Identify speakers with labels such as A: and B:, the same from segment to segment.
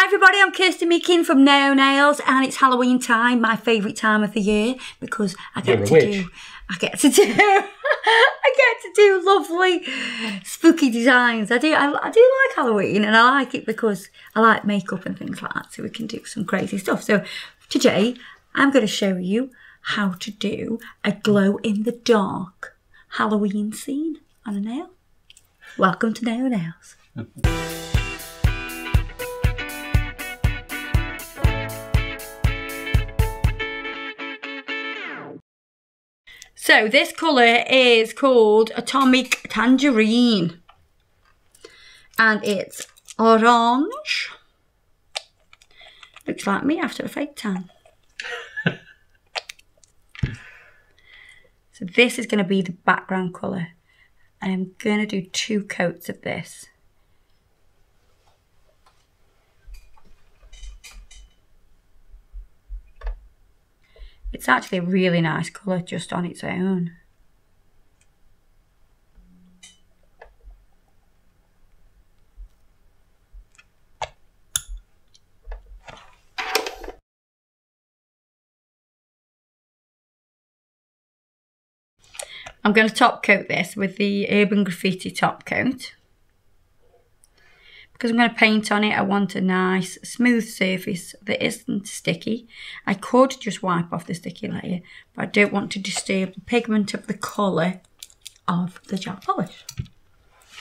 A: Hi everybody, I'm Kirsty Meakin from Nao Nails, and it's Halloween time, my favourite time of the year, because I get to do lovely spooky designs. I do like Halloween, and I like it because I like makeup and things like that, so we can do some crazy stuff. So today I'm going to show you how to do a glow in the dark Halloween scene on a nail. Welcome to Nao Nails. So this colour is called Atomic Tangerine, and it's orange. Looks like me after a fake tan. So this is going to be the background colour. I'm going to do 2 coats of this. It's actually a really nice colour just on its own. I'm going to top coat this with the Urban Graffiti top coat. Because I'm going to paint on it, I want a nice smooth surface that isn't sticky. I could just wipe off the sticky layer, but I don't want to disturb the pigment of the colour of the gel polish.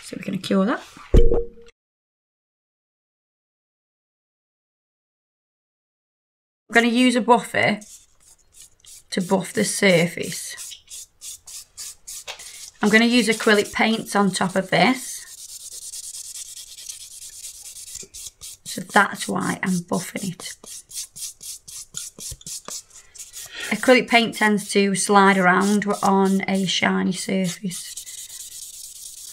A: So we're going to cure that. I'm going to use a buffer to buff the surface. I'm going to use acrylic paints on top of this. So that's why I'm buffing it. Acrylic paint tends to slide around on a shiny surface.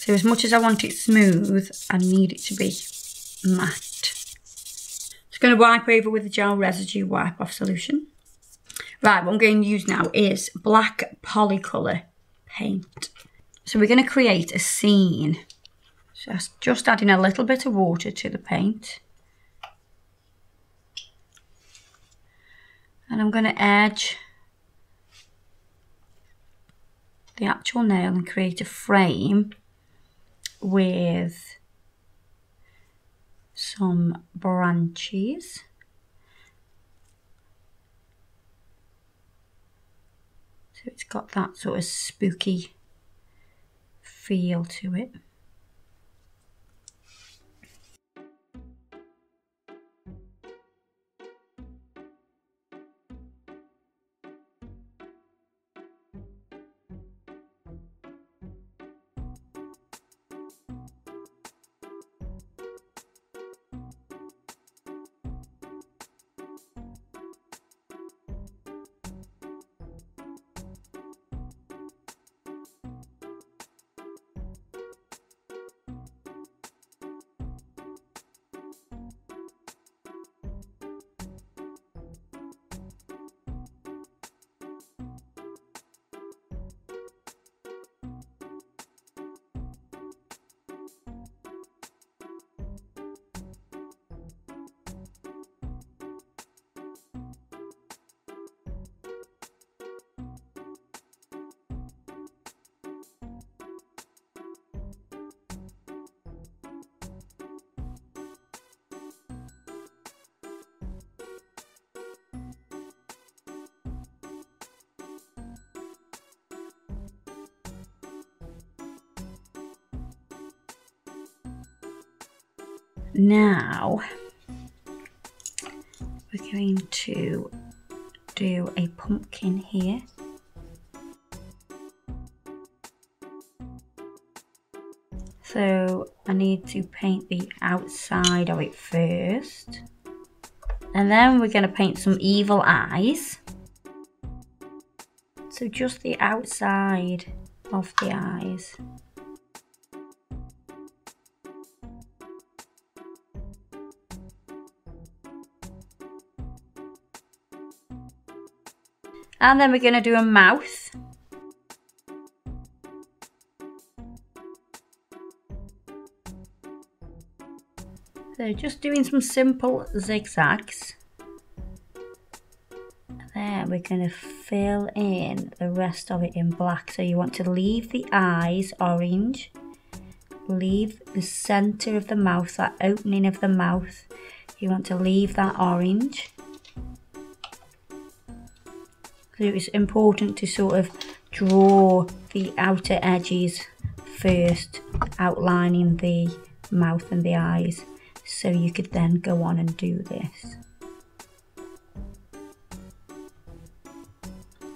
A: So as much as I want it smooth, I need it to be matte. Just going to wipe over with the gel residue wipe off solution. Right, what I'm going to use now is black Polycolour paint. So we're going to create a scene. So just adding a little bit of water to the paint. And I'm going to edge the actual nail and create a frame with some branches. So it's got that sort of spooky feel to it. Now we're going to do a pumpkin here. So I need to paint the outside of it first. And then we're going to paint some evil eyes. So just the outside of the eyes. And then we're going to do a mouth. So just doing some simple zigzags. There, we're going to fill in the rest of it in black. So you want to leave the eyes orange, leave the center of the mouth, that opening of the mouth, you want to leave that orange. So it's important to sort of draw the outer edges first, outlining the mouth and the eyes, so you could then go on and do this.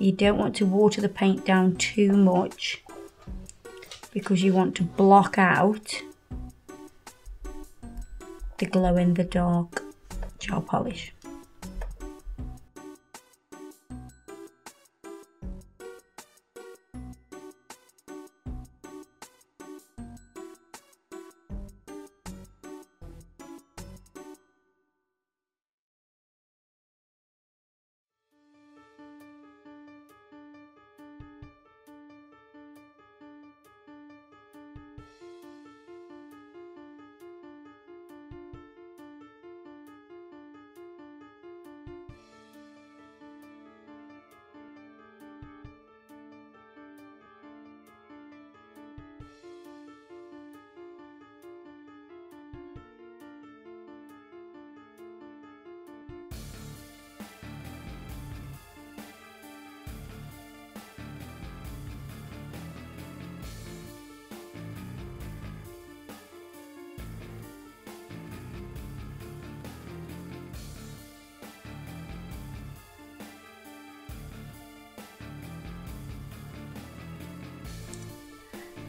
A: You don't want to water the paint down too much because you want to block out the glow in the dark gel polish.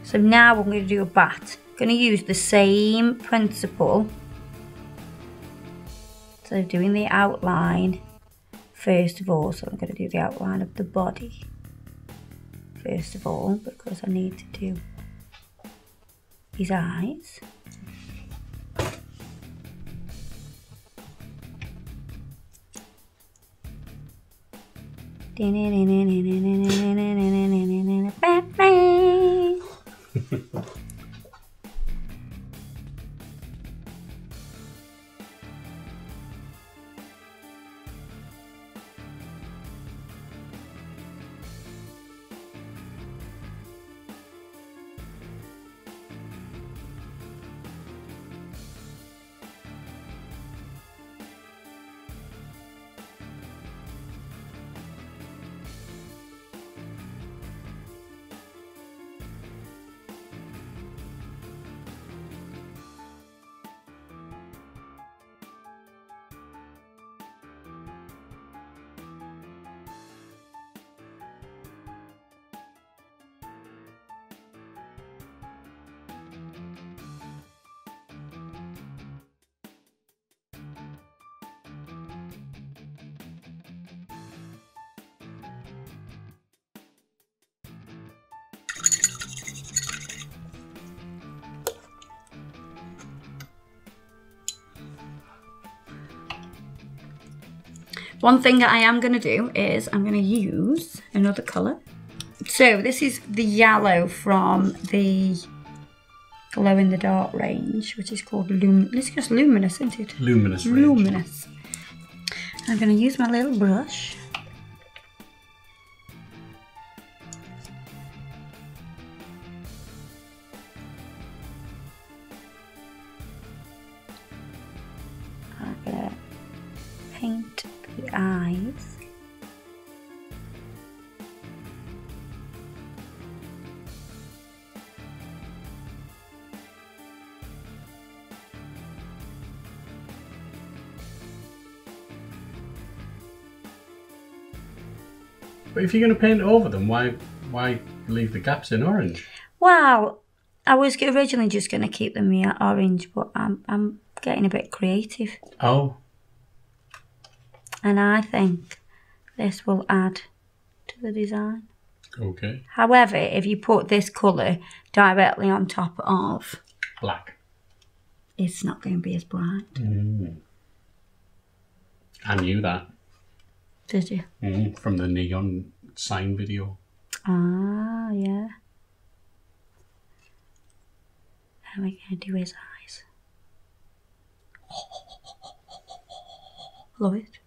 A: So now I'm going to do a bat. I'm going to use the same principle. So doing the outline first of all. So I'm going to do the outline of the body first of all, because I need to do his eyes. One thing that I am going to do is I'm going to use another colour. So this is the yellow from the glow in the dark range, which is called It's just Luminous, isn't it?
B: Luminous range.
A: Luminous. I'm going to use my little brush. I'm going to paint the eyes.
B: But if you're going to paint over them, why leave the gaps in orange?
A: Well, I was originally just going to keep them orange, but I'm getting a bit creative.
B: Oh.
A: And I think this will add to the design.
B: Okay.
A: However, if you put this colour directly on top of
B: black,
A: it's not going to be as bright.
B: I knew that.
A: Did you?
B: From the neon sign video.
A: Ah, yeah. And we're going to do his eyes. Love it.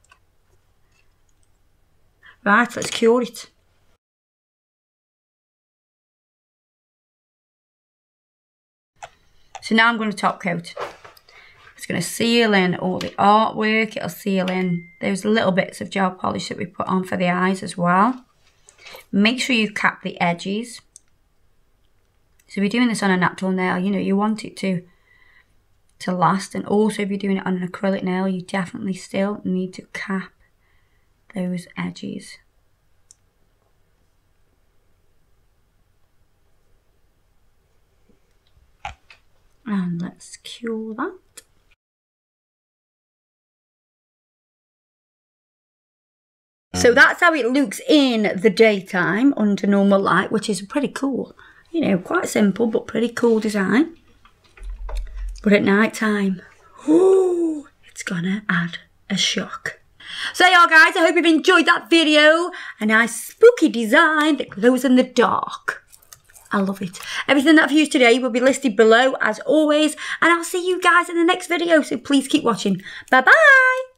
A: Right, let's cure it. So now I'm going to top coat. It's going to seal in all the artwork. It'll seal in those little bits of gel polish that we put on for the eyes as well. Make sure you cap the edges. So if you're doing this on a natural nail, you know, you want it to last. And also if you're doing it on an acrylic nail, you definitely still need to cap those edges. And let's cure that. So that's how it looks in the daytime under normal light, which is pretty cool. You know, quite simple, but pretty cool design. But at night time, oh, it's gonna add a shock. So there you are, guys. I hope you've enjoyed that video. A nice spooky design that glows in the dark. I love it. Everything that I've used today will be listed below as always. And I'll see you guys in the next video. So please keep watching. Bye-bye.